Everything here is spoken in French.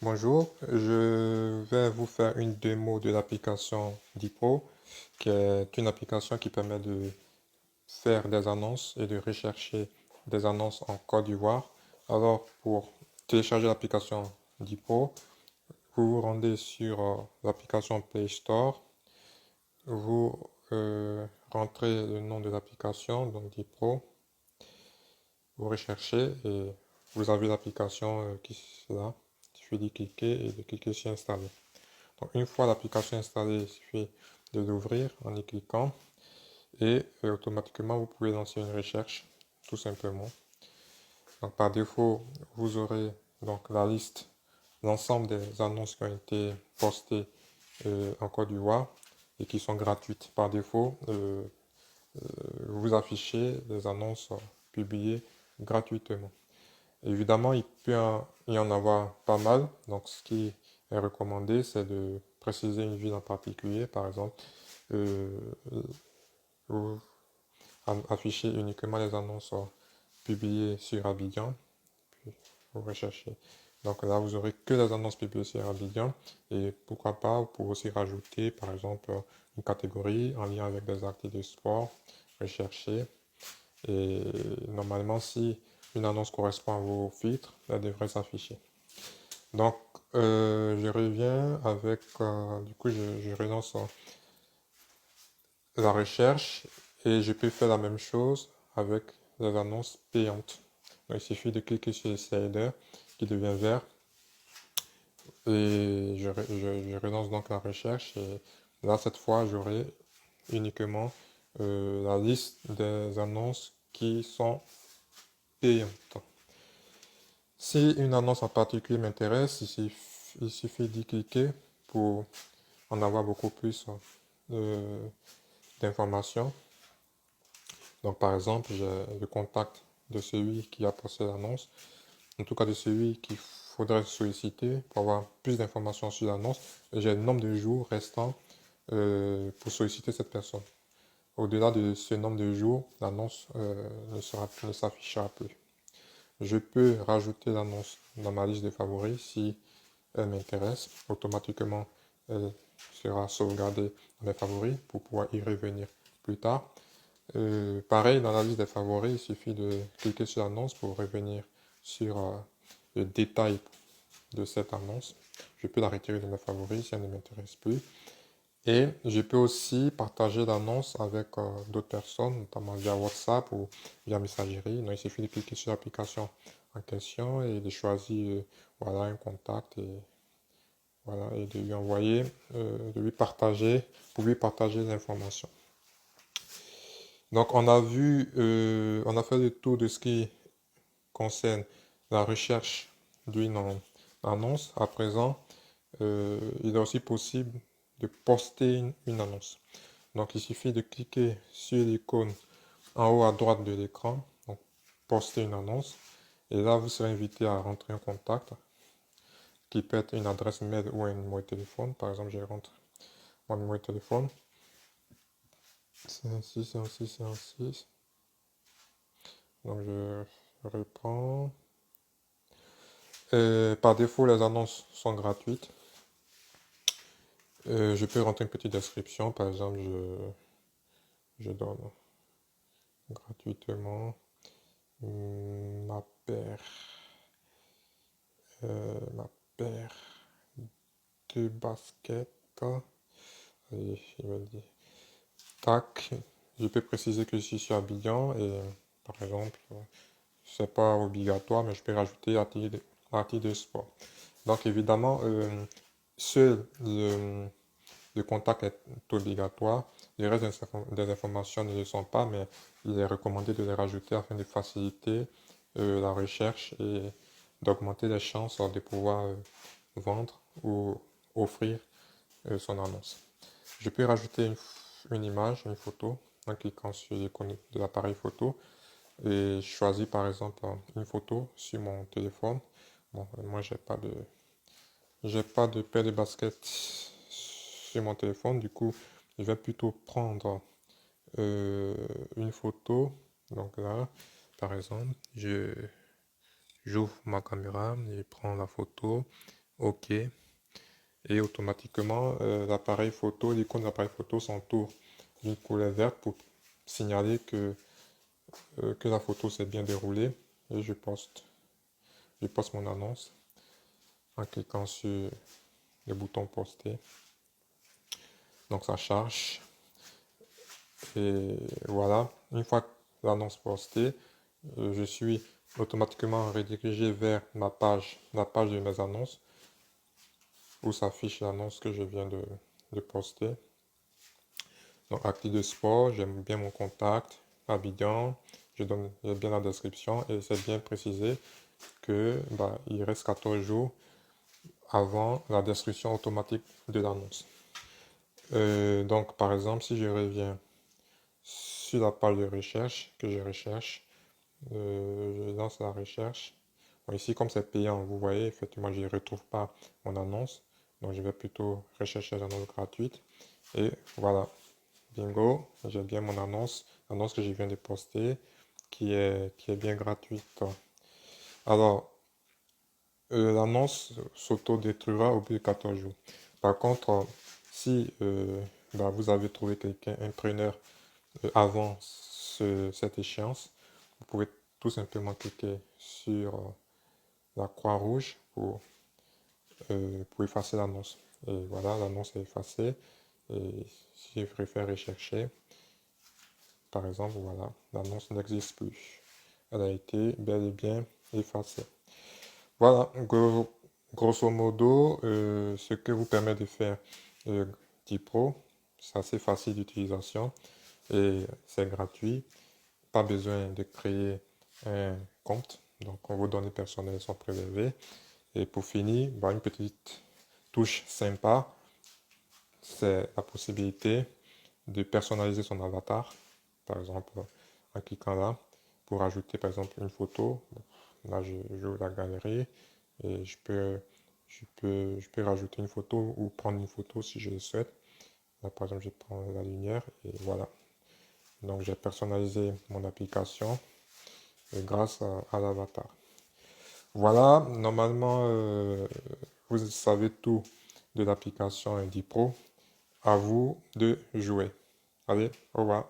Bonjour, je vais vous faire une démo de l'application Dipro, qui est une application qui permet de faire des annonces et de rechercher des annonces en Côte d'Ivoire. Alors, pour télécharger l'application Dipro, vous vous rendez sur l'application Play Store, vous rentrez le nom de l'application, donc Dipro, vous recherchez et vous avez l'application qui est là. Il suffit d'y cliquer et de cliquer sur Installer. Donc, une fois l'application installée, il suffit de l'ouvrir en y cliquant et automatiquement vous pouvez lancer une recherche tout simplement. Donc, par défaut, vous aurez donc la liste, l'ensemble des annonces qui ont été postées en Côte d'Ivoire et qui sont gratuites. Par défaut, vous affichez les annonces publiées gratuitement. Évidemment, il peut y en avoir pas mal. Donc, ce qui est recommandé, c'est de préciser une ville en particulier. Par exemple, euh, vous affichez uniquement les annonces publiées sur Abidjan. Puis, vous recherchez. Donc là, vous aurez que les annonces publiées sur Abidjan. Et pourquoi pas, vous pouvez aussi rajouter, par exemple, une catégorie en lien avec des activités de sport. Rechercher. Et normalement, si une annonce correspond à vos filtres, elle devrait s'afficher. Donc, je reviens avec, du coup, je relance la recherche et je peux faire la même chose avec les annonces payantes. Donc, il suffit de cliquer sur le slider qui devient vert et je relance donc la recherche et là, cette fois, j'aurai uniquement la liste des annonces qui sont payantes. Si une annonce en particulier m'intéresse, il suffit d'y cliquer pour en avoir beaucoup plus euh, d'informations. Donc, par exemple, j'ai le contact de celui qui a posté l'annonce, en tout cas de celui qu'il faudrait solliciter pour avoir plus d'informations sur l'annonce. Et j'ai le nombre de jours restants pour solliciter cette personne. Au-delà de ce nombre de jours, l'annonce ne s'affichera plus. Je peux rajouter l'annonce dans ma liste de favoris si elle m'intéresse. Automatiquement, elle sera sauvegardée dans mes favoris pour pouvoir y revenir plus tard. Pareil, dans la liste des favoris, il suffit de cliquer sur l'annonce pour revenir sur le détail de cette annonce. Je peux la retirer de mes favoris si elle ne m'intéresse plus. Et je peux aussi partager l'annonce avec d'autres personnes, notamment via WhatsApp ou via messagerie. Donc, il suffit de cliquer sur l'application en question et de choisir voilà, un contact et, voilà, et de lui envoyer, de lui partager, pour lui partager l'information. Donc, on a fait le tour de ce qui concerne la recherche d'une annonce. À présent, il est aussi possible de poster une annonce. Donc, il suffit de cliquer sur l'icône en haut à droite de l'écran, donc poster une annonce. Et là, vous serez invité à rentrer un contact qui peut être une adresse mail ou un numéro de téléphone. Par exemple, je rentre mon numéro de téléphone. 56, 56, 56. Donc, je reprends. Par défaut, les annonces sont gratuites. Je peux rentrer une petite description. Par exemple, je donne gratuitement ma paire, ma paire de baskets. Allez, je vais dire. Tac. Je peux préciser que je suis sur Abidjan et par exemple, c'est pas obligatoire, mais je peux rajouter article de sport. Donc évidemment, seul le contact est obligatoire. Le reste des informations ne le sont pas, mais il est recommandé de les rajouter afin de faciliter la recherche et d'augmenter les chances de pouvoir vendre ou offrir son annonce. Je peux rajouter une image, une photo, en cliquant sur l'icône de l'appareil photo et choisir par exemple une photo sur mon téléphone. Bon, moi j'ai pas de paire de baskets sur mon téléphone, du coup je vais plutôt prendre une photo. Donc là, par exemple, j'ouvre ma caméra, je prends la photo, OK. Et automatiquement, l'appareil photo, l'icône de l'appareil photo s'entoure d'une couleur verte pour signaler que la photo s'est bien déroulée. Et je poste mon annonce en cliquant sur le bouton poster. Donc ça charge. Et voilà, une fois que l'annonce postée, je suis automatiquement redirigé vers ma page, la page de mes annonces, où s'affiche l'annonce que je viens de poster. Donc, actif de sport, j'aime bien mon contact, Abidjan, j'ai bien la description et c'est bien précisé que il reste 14 jours avant la destruction automatique de l'annonce. Donc, par exemple, si je reviens sur la page de recherche que je recherche, je lance la recherche. Bon, ici, comme c'est payant, vous voyez, effectivement, je ne retrouve pas mon annonce. Donc, je vais plutôt rechercher l'annonce gratuite. Et voilà, bingo, j'ai bien mon annonce, l'annonce que je viens de poster, qui est bien gratuite. Alors, l'annonce s'auto-détruira au bout de 14 jours. Par contre, si vous avez trouvé quelqu'un, un preneur, avant cette échéance, vous pouvez tout simplement cliquer sur la croix rouge pour effacer l'annonce. Et voilà, l'annonce est effacée. Et si je préfère rechercher, par exemple, voilà, l'annonce n'existe plus. Elle a été bel et bien effacée. Voilà, grosso modo, ce que vous permet de faire Dipro. C'est assez facile d'utilisation et c'est gratuit. Pas besoin de créer un compte. Donc, vos données personnelles sont prélevées. Et pour finir, une petite touche sympa, c'est la possibilité de personnaliser son avatar. Par exemple, en cliquant là, pour ajouter par exemple une photo. Là, j'ouvre la galerie et je peux rajouter une photo ou prendre une photo si je le souhaite. Là, par exemple, je prends la lumière et voilà. Donc, j'ai personnalisé mon application grâce à l'avatar. Voilà, normalement, vous savez tout de l'application Indie Pro. À vous de jouer. Allez, au revoir.